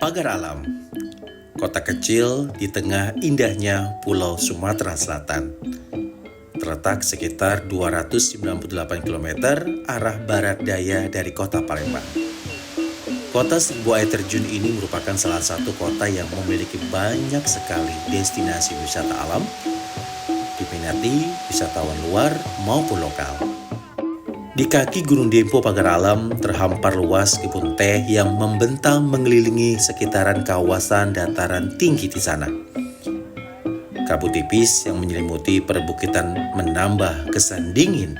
Pagar Alam, kota kecil di tengah indahnya Pulau Sumatera Selatan. Terletak sekitar 298 km arah barat daya dari kota Palembang. Kota Seribu Air Terjun ini merupakan salah satu kota yang memiliki banyak sekali destinasi wisata alam, diminati wisatawan luar maupun lokal. Di kaki Gunung Dempo Pagar Alam terhampar luas kebun teh yang membentang mengelilingi sekitaran kawasan dataran tinggi di sana. Kabut tipis yang menyelimuti perbukitan menambah kesan dingin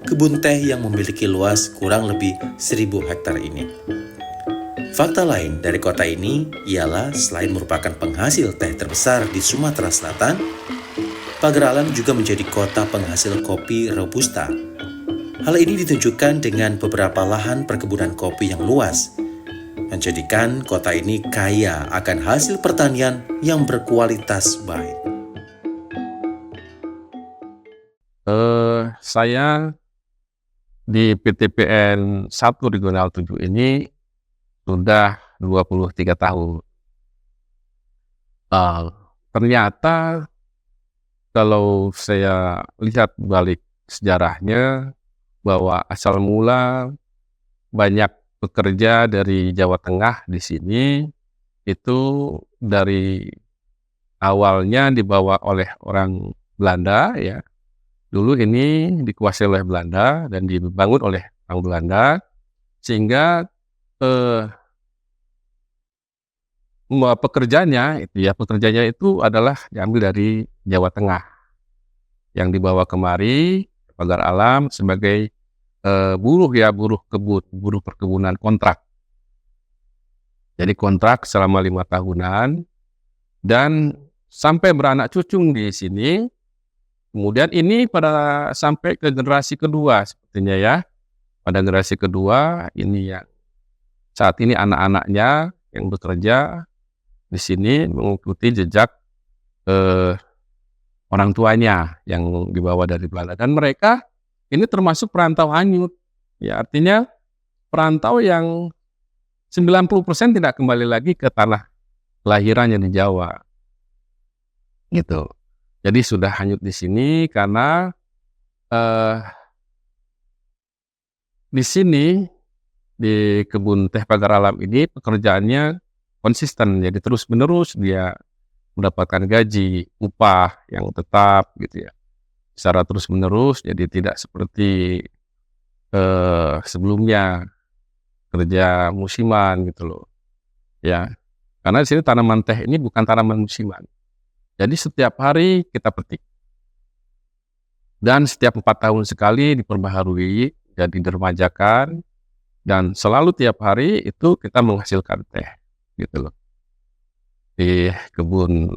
kebun teh yang memiliki luas kurang lebih 1.000 hektar ini. Fakta lain dari kota ini ialah selain merupakan penghasil teh terbesar di Sumatera Selatan, Pagar Alam juga menjadi kota penghasil kopi Robusta. Hal ini ditunjukkan dengan beberapa lahan perkebunan kopi yang luas, menjadikan kota ini kaya akan hasil pertanian yang berkualitas baik. Saya di PTPN 1 Regional 7 ini sudah 23 tahun. Ternyata kalau saya lihat balik sejarahnya, bahwa asal mula banyak pekerja dari Jawa Tengah di sini itu dari awalnya dibawa oleh orang Belanda ya. Dulu ini dikuasai oleh Belanda dan dibangun oleh orang Belanda sehingga pekerjanya itu adalah diambil dari Jawa Tengah yang dibawa kemari Pagar Alam sebagai buruh perkebunan kontrak. Jadi kontrak selama 5 tahunan dan sampai beranak cucung di sini. Kemudian ini sampai ke generasi kedua sepertinya ya. Pada generasi kedua ini yang saat ini anak-anaknya yang bekerja di sini mengikuti jejak orang tuanya yang dibawa dari Belanda, dan mereka ini termasuk perantau hanyut. Ya, artinya perantau yang 90% tidak kembali lagi ke tanah kelahirannya di Jawa. Gitu. Jadi sudah hanyut di sini karena di sini di kebun teh Pagar Alam ini pekerjaannya konsisten, jadi terus-menerus dia mendapatkan gaji, upah yang tetap gitu ya, secara terus-menerus. Jadi tidak seperti sebelumnya kerja musiman gitu loh, ya. Karena di sini tanaman teh ini bukan tanaman musiman. Jadi setiap hari kita petik dan setiap 4 tahun sekali diperbaharui, jadi diremajakan, dan selalu tiap hari itu kita menghasilkan teh gitu loh di kebun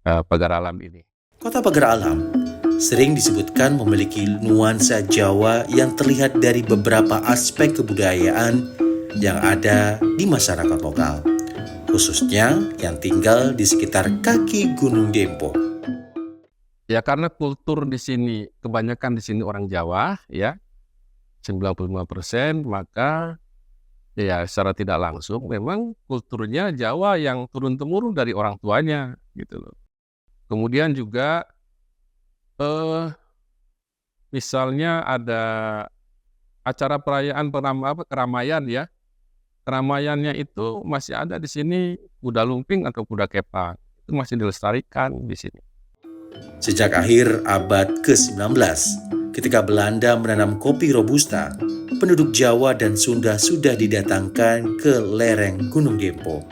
Pagar Alam ini. Kota Pagar Alam sering disebutkan memiliki nuansa Jawa yang terlihat dari beberapa aspek kebudayaan yang ada di masyarakat lokal, khususnya yang tinggal di sekitar kaki Gunung Dempo. Ya, karena kultur di sini kebanyakan di sini orang Jawa ya, 95%, maka ya secara tidak langsung memang kulturnya Jawa yang turun-temurun dari orang tuanya gitu loh. Kemudian juga misalnya ada acara perayaan keramaian ya. Keramaiannya itu masih ada di sini kuda lumping atau kuda kepang. Itu masih dilestarikan di sini. Sejak akhir abad ke-19, ketika Belanda menanam kopi Robusta, penduduk Jawa dan Sunda sudah didatangkan ke lereng Gunung Dempo.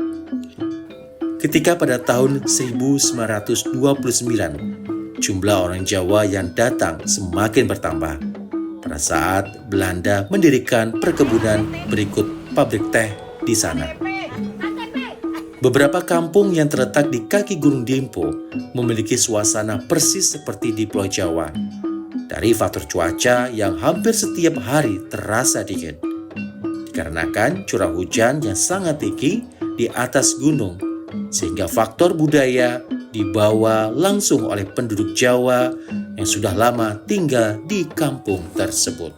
Ketika pada tahun 1929, jumlah orang Jawa yang datang semakin bertambah. Pada saat Belanda mendirikan perkebunan berikut pabrik teh di sana. Beberapa kampung yang terletak di kaki Gunung Dempo memiliki suasana persis seperti di Pulau Jawa. Dari faktor cuaca yang hampir setiap hari terasa dingin, dikarenakan curah hujan yang sangat tinggi di atas gunung, sehingga faktor budaya dibawa langsung oleh penduduk Jawa yang sudah lama tinggal di kampung tersebut.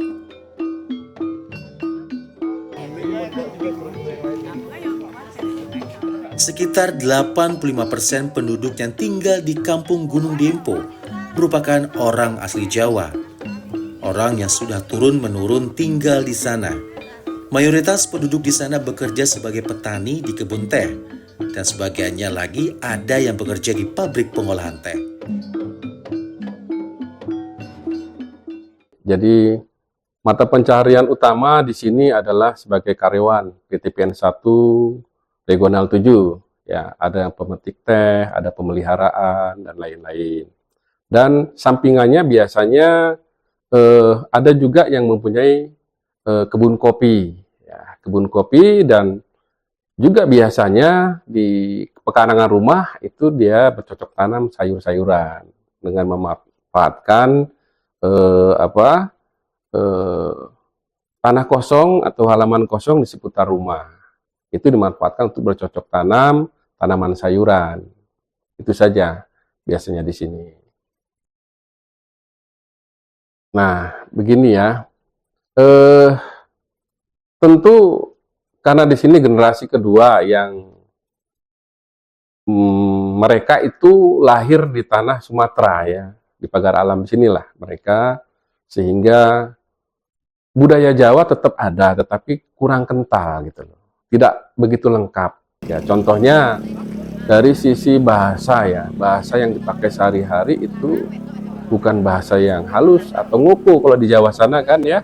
Sekitar 85% penduduk yang tinggal di kampung Gunung Dempo merupakan orang asli Jawa. Orang yang sudah turun-menurun tinggal di sana. Mayoritas penduduk di sana bekerja sebagai petani di kebun teh, dan sebagiannya lagi ada yang bekerja di pabrik pengolahan teh. Jadi mata pencaharian utama di sini adalah sebagai karyawan PT PN 1 Regional 7. Ya, ada yang pemetik teh, ada pemeliharaan dan lain-lain. Dan sampingannya biasanya ada juga yang mempunyai kebun kopi. Ya, kebun kopi, dan juga biasanya di pekarangan rumah itu dia bercocok tanam sayur-sayuran dengan memanfaatkan tanah kosong atau halaman kosong di seputar rumah. Itu dimanfaatkan untuk bercocok tanam tanaman sayuran. Itu saja biasanya di sini. Nah, begini ya. Tentu karena di sini generasi kedua yang mereka itu lahir di tanah Sumatera ya, di pagar alam di sinilah mereka, sehingga budaya Jawa tetap ada, tetapi kurang kental gitu loh. Tidak begitu lengkap. Ya, contohnya dari sisi bahasa ya, bahasa yang dipakai sehari-hari itu bukan bahasa yang halus atau ngupu. Kalau di Jawa sana kan ya,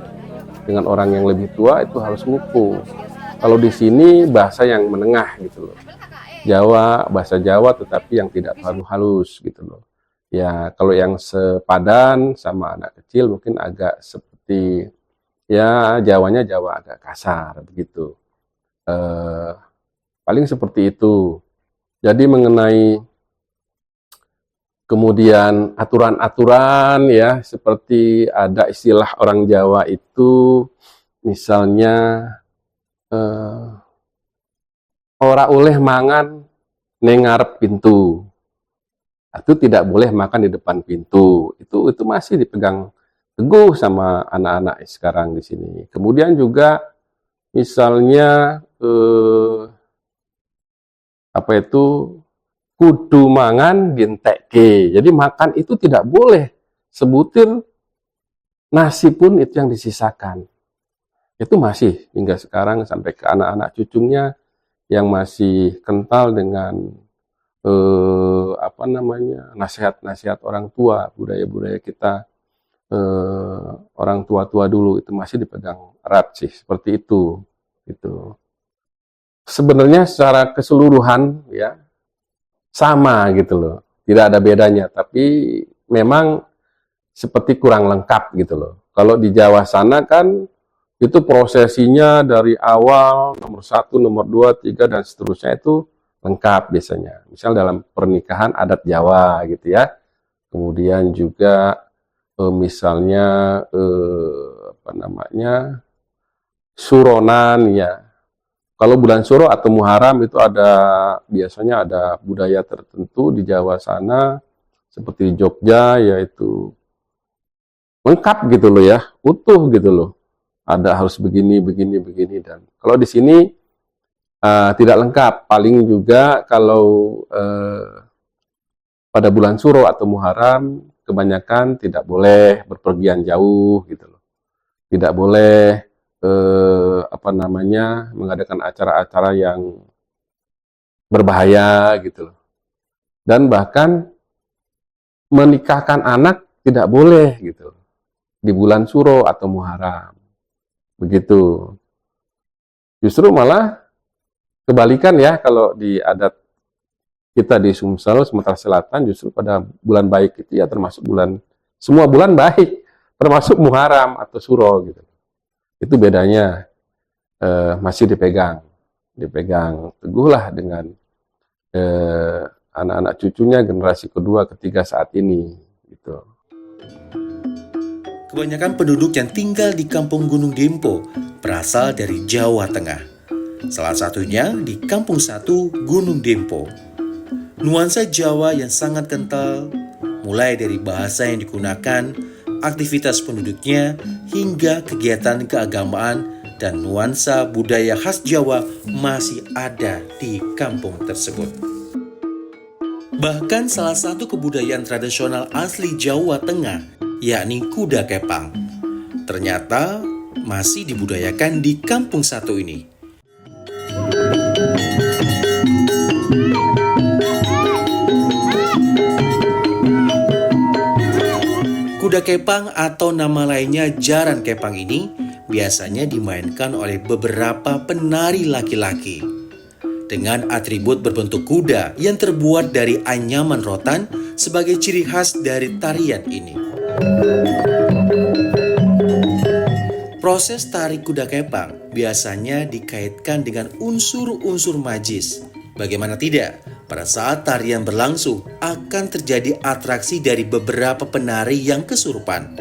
dengan orang yang lebih tua itu harus ngupu. Kalau di sini bahasa yang menengah gitu loh. Bahasa Jawa tetapi yang tidak terlalu halus gitu loh. Ya, kalau yang sepadan sama anak kecil mungkin agak seperti ya Jawanya Jawa agak kasar begitu. Paling seperti itu. Jadi mengenai kemudian aturan-aturan ya, seperti ada istilah orang Jawa itu misalnya ora oleh mangan nengarep pintu. Itu tidak boleh makan di depan pintu. Itu masih dipegang teguh sama anak-anak sekarang di sini. Kemudian juga misalnya kudu mangan gintekke. Jadi makan itu tidak boleh sebutir nasi pun itu yang disisakan. Itu masih hingga sekarang sampai ke anak-anak cucunya yang masih kental dengan nasihat-nasihat orang tua, budaya-budaya kita orang tua-tua dulu itu masih dipegang erat sih, seperti itu. Gitu. Sebenarnya secara keseluruhan ya sama gitu loh, tidak ada bedanya, tapi memang seperti kurang lengkap gitu loh. Kalau di Jawa sana kan itu prosesinya dari awal nomor 1, nomor 2, 3 dan seterusnya itu lengkap biasanya. Misal dalam pernikahan adat Jawa gitu ya. Kemudian juga misalnya suronan ya. Kalau bulan Suro atau Muharram itu biasanya ada budaya tertentu di Jawa sana, seperti di Jogja, yaitu lengkap gitu loh ya, utuh gitu loh. Ada harus begini, dan kalau di sini tidak lengkap. Paling juga kalau pada bulan Suro atau Muharram, kebanyakan tidak boleh berpergian jauh gitu loh. Tidak boleh mengadakan acara-acara yang berbahaya gitu loh. Dan bahkan menikahkan anak tidak boleh gitu loh, di bulan Suro atau Muharram. Begitu. Justru malah kebalikan ya, kalau di adat kita di Sumsel, Sumatera Selatan, justru pada bulan baik itu ya termasuk semua bulan baik, termasuk Muharram atau Suro gitu. Itu bedanya, masih dipegang teguhlah dengan anak-anak cucunya generasi kedua, ketiga saat ini gitu. Kebanyakan penduduk yang tinggal di kampung Gunung Dempo berasal dari Jawa Tengah. Salah satunya di Kampung 1 Gunung Dempo. Nuansa Jawa yang sangat kental, mulai dari bahasa yang digunakan, aktivitas penduduknya, hingga kegiatan keagamaan dan nuansa budaya khas Jawa masih ada di kampung tersebut. Bahkan salah satu kebudayaan tradisional asli Jawa Tengah, yakni kuda kepang, ternyata masih dibudayakan di kampung satu ini. Kuda kepang atau nama lainnya jaran kepang ini biasanya dimainkan oleh beberapa penari laki-laki dengan atribut berbentuk kuda yang terbuat dari anyaman rotan sebagai ciri khas dari tarian ini. Proses tari kuda kepang biasanya dikaitkan dengan unsur-unsur magis. Bagaimana tidak, pada saat tarian berlangsung akan terjadi atraksi dari beberapa penari yang kesurupan.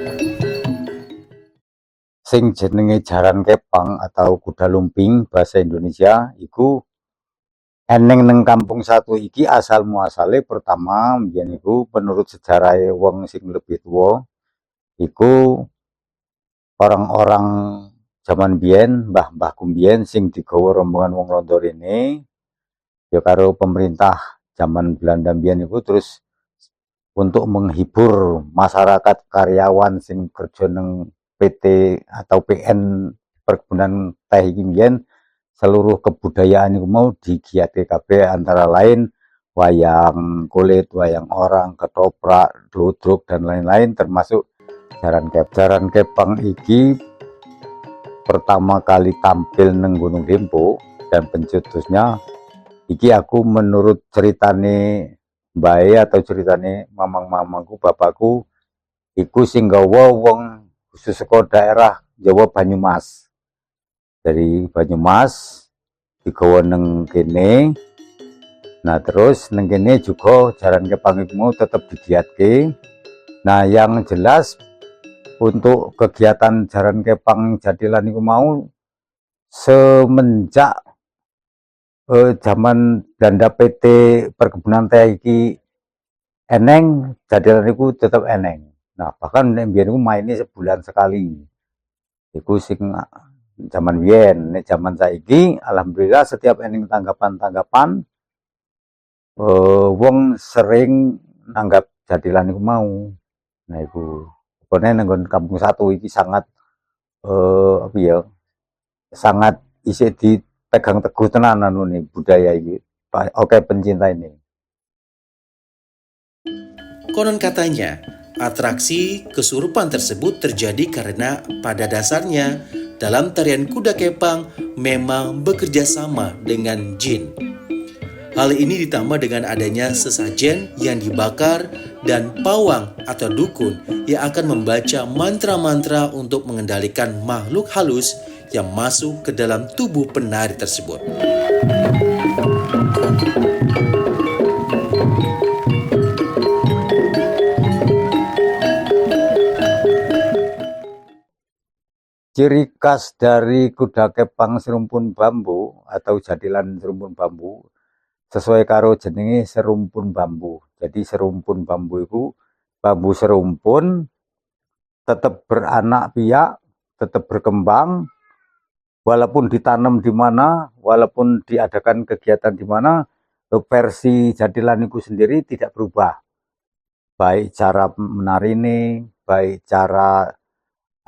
Sing jenenge jaran kepang atau kuda lumping bahasa Indonesia iku eneng neng kampung satu iki asal muasale pertama mbiyen iku menurut sejarah wong sing lebih tua iku orang-orang zaman biyen mbah-mbahku mbiyen sing digawa rombongan wong londo rene ya karo pemerintah zaman Belanda mbiyen iku terus untuk menghibur masyarakat karyawan sing kerja neng PT atau PN perkebunan teh iki mbiyen seluruh kebudayaan itu mau digiatke kabeh antara lain wayang kulit, wayang orang, ketoprak, dludruk dan lain-lain termasuk jaran kepang. Jaran kepang iki pertama kali tampil neng Gunung Dempo dan pencetusnya iki aku menurut ceritane mbae atau ceritane mamang-mamangku, bapakku iku sing gawa wong khusus saka daerah Jawa Banyumas. Dari Banyumas digawa neng kene. Nah, terus neng kene juga jaran kepang iku mau tetep digiatke. Nah, yang jelas untuk kegiatan jaran kepang jadilan iku mau semenjak zaman Belanda PT perkebunan teh iki eneng, jadilan iku tetep eneng. Nah, bahkan nek mbiyen iku maine sebulan sekali. Iku sing zaman biyen, nek zaman saiki alhamdulillah setiap eneng tanggapan-tanggapan wong sering nanggap jadilan iku mau. Nah, iku pokoknya nang kampung satu iki sangat apa ya? Sangat isih dipegang teguh tenan anu nih budaya iki. Oke pencinta ini. Konon katanya, atraksi kesurupan tersebut terjadi karena pada dasarnya dalam tarian kuda kepang memang bekerja sama dengan jin. Hal ini ditambah dengan adanya sesajen yang dibakar dan pawang atau dukun yang akan membaca mantra-mantra untuk mengendalikan makhluk halus yang masuk ke dalam tubuh penari tersebut. Ciri khas dari kuda kepang serumpun bambu atau jadilan serumpun bambu sesuai karo jenenge serumpun bambu. Jadi serumpun bambu itu bambu serumpun tetap beranak piak, tetap berkembang walaupun ditanam di mana, walaupun diadakan kegiatan di mana, versi jadilan itu sendiri tidak berubah. Baik cara menarine, baik cara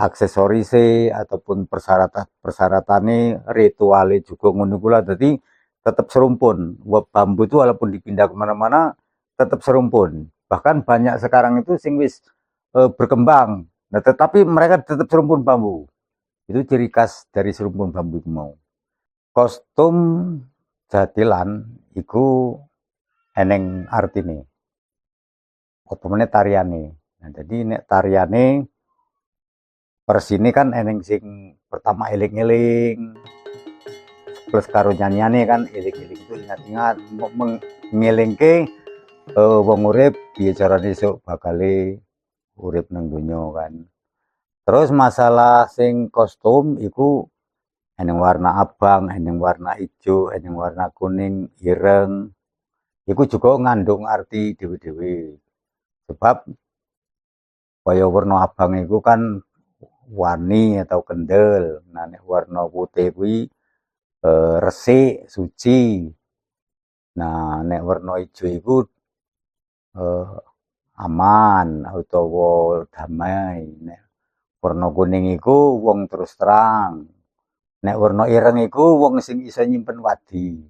aksesorise ataupun persyaratannya, ritualnya juga ngono kula. Jadi tetap serumpun. Bambu itu walaupun dipindah kemana-mana tetap serumpun. Bahkan banyak sekarang itu sing wis berkembang. Nah, tetapi mereka tetap serumpun bambu. Itu ciri khas dari serumpun bambu itu mau. Kostum jadilan iku eneng artine. Utamane tariane. Nah, jadi nek tariane persine kan eneng sing pertama eling-eling. Plus karo nyanyiane kan eling-eling itu ingat-ingat ngelingke wong urip piye carane esuk bakale urip nang donya kan. Terus masalah sing kostum iku eneng warna abang, eneng warna ijo, eneng warna kuning, ireng. Iku juga ngandung arti dewe-dewe. Sebab kaya warna abang iku kan warni atau kendel. Nah, nek warna putih kuwi resik, suci. Nah, nek warna ijo iku eh, aman utawa damai. Nek warna kuning iku wong terus terang. Nek warna ireng iku wong sing iso nyimpen wadi.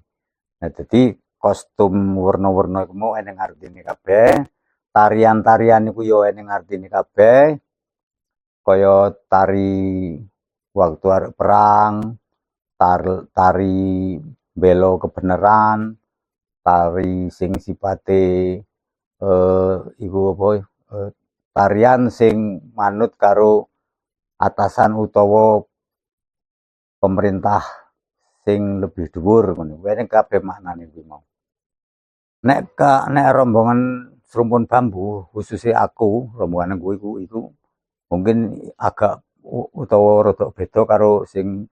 Nah, dadi kostum warna-warna iku mau eneng artine kabeh. Tarian-tarian iku yo eneng artine kabeh. Kaya tari waktu arep perang, tari bela kebenaran, tari sing sipate iku apa tarian sing manut karo atasan utawa pemerintah sing lebih dhuwur ngono. Kuwi kabeh maknane kuwi mau. Nek rombongan Serumpun Bambu, khususnya aku, rombongan iku mungkin agak utawa rada beda karo sing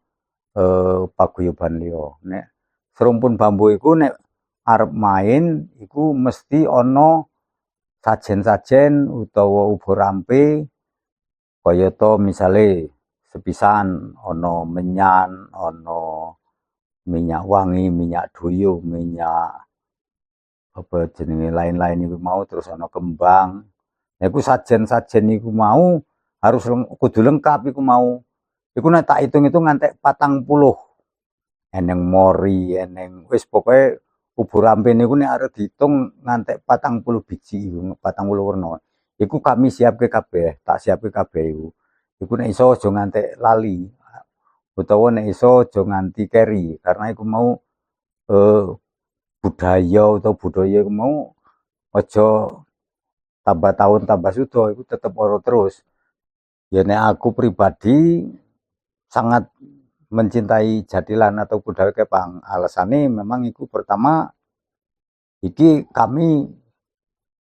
paguyuban liya. Nek Serumpun Bambu iku nek arep main iku mesti ana sajen-sajen utawa ubo rampe kayata misale sepisan ana menyan, ana minyak wangi, minyak duyuh, minyak apa jenenge lain-lain iku mau, terus ana kembang. Nah iku sajen-sajen iku mau harus kudu lengkap iku mau. Iku nek tak hitung-hitung ngantek 40. Eneng mori, eneng wis pokoke ubo rampe niku nek arep diitung ngantek 40 biji iku, 40 werna. Iku kami siapke kabeh, tak siapke kabeh iku. Iku nek iso aja ngantek lali. Utawa nek iso aja nganti keri, karena iku mau budaya iku mau aja tambah tahun tambah sudo, iku tetep ora terus. Ya nek aku pribadi sangat mencintai Jatilan atau budaya Kepang. Alasannya memang itu pertama, iki kami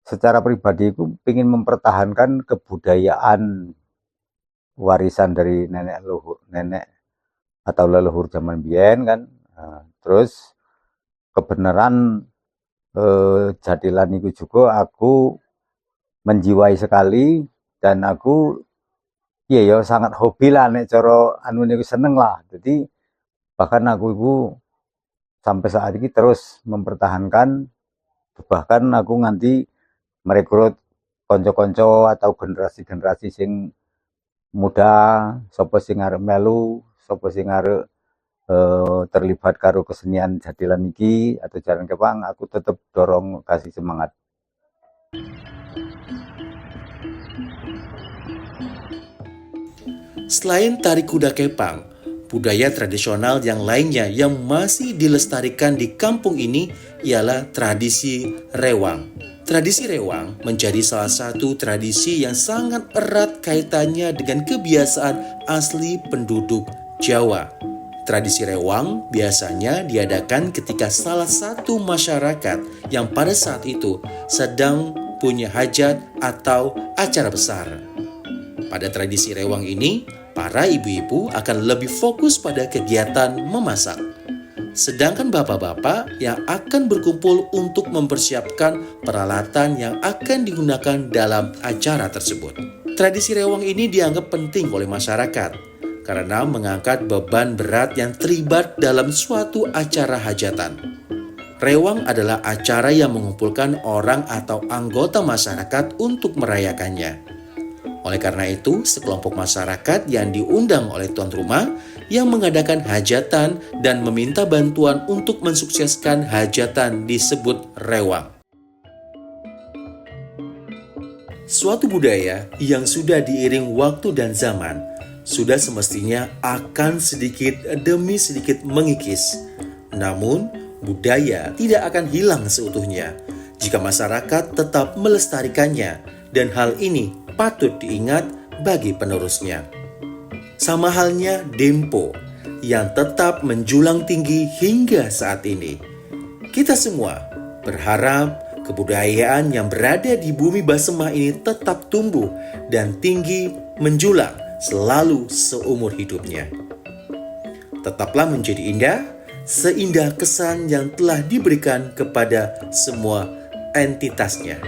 secara pribadi itu ingin mempertahankan kebudayaan warisan dari nenek atau leluhur zaman biyen kan. Nah, terus kebenaran Jatilan itu juga aku menjiwai sekali, dan aku iya ya sangat hobi lah nek cara anu niku seneng lah. Jadi bahkan aku itu sampai saat ini terus mempertahankan, bahkan aku nganti merekrut konco-konco atau generasi-generasi sing muda, sapa sing arep melu, sapa sing arep terlibat karo kesenian Jatilan iki atau Jalan Kepang, aku tetap dorong, kasih semangat. Selain tari kuda kepang, budaya tradisional yang lainnya yang masih dilestarikan di kampung ini ialah tradisi rewang. Tradisi rewang menjadi salah satu tradisi yang sangat erat kaitannya dengan kebiasaan asli penduduk Jawa. Tradisi rewang biasanya diadakan ketika salah satu masyarakat yang pada saat itu sedang punya hajat atau acara besar. Pada tradisi rewang ini, para ibu-ibu akan lebih fokus pada kegiatan memasak. Sedangkan bapak-bapak yang akan berkumpul untuk mempersiapkan peralatan yang akan digunakan dalam acara tersebut. Tradisi rewang ini dianggap penting oleh masyarakat karena mengangkat beban berat yang terlibat dalam suatu acara hajatan. Rewang adalah acara yang mengumpulkan orang atau anggota masyarakat untuk merayakannya. Oleh karena itu, sekelompok masyarakat yang diundang oleh tuan rumah yang mengadakan hajatan dan meminta bantuan untuk mensukseskan hajatan disebut rewang. Suatu budaya yang sudah diiring waktu dan zaman sudah semestinya akan sedikit demi sedikit mengikis. Namun, budaya tidak akan hilang seutuhnya jika masyarakat tetap melestarikannya, dan hal ini patut diingat bagi penerusnya. Sama halnya Dempo yang tetap menjulang tinggi hingga saat ini. Kita semua berharap kebudayaan yang berada di bumi Basemah ini tetap tumbuh dan tinggi menjulang selalu seumur hidupnya. Tetaplah menjadi indah, seindah kesan yang telah diberikan kepada semua entitasnya.